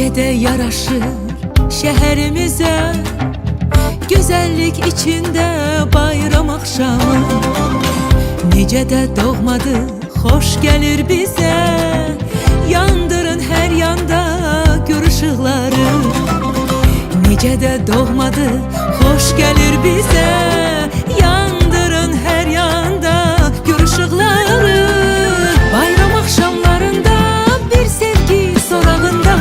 Necə də yaraşır şəhərimizə, gözəllik içində bayram axşamı. Necə də doğmadır, xoş gəlir bizə, yandırın hər yanda gür ışıqları. Necə də doğmadır, xoş gəlir bizə, yandırın hər yanda gür ışıqları. Bayram axşamlarında bir sevgi sorağında,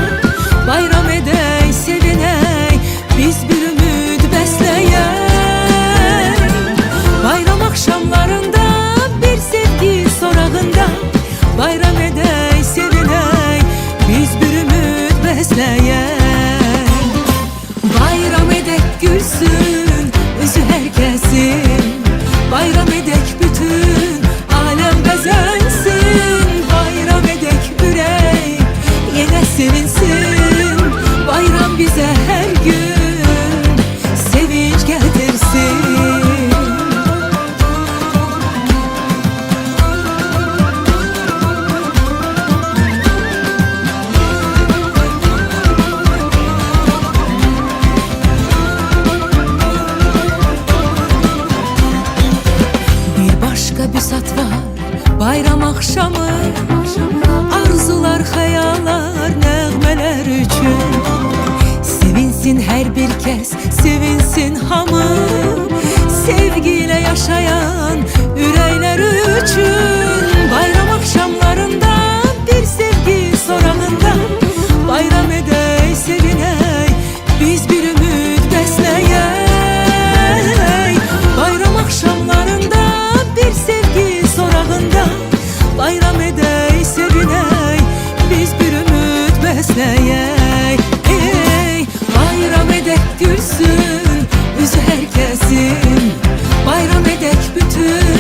bayram edək, sevinək, biz bir ümid bəsləyək. Bayram axşamlarında bir sevgi sorağında, bayram edək, sevinək, biz bir ümid bəsləyək. Bayram edək gülsün üzü hər kəsin, bayram edək bütün aləm bəzənsin. Bayram edək ürək yenə sevinsin, bayram bizə hər gün sevinç gətirsin. Büsat var bayram axşamı, arzular, xəyallar, nəğmələr üçün. Sevinsin hər bir kəs, sevinsin hamı, sevgi ilə yaşayan ürəklər üçün. Bayram axşamlarında bir sevgi sorağında, bayram edək, sevinək, biz bir ümid bəsləyək. Bayram axşamlarında bir sevgi sorağında, bayram edək, sevinək, biz bir ümid bəsləyək. Ey, bayram edək gülsün üzü hər kəsin, bayram edək bütün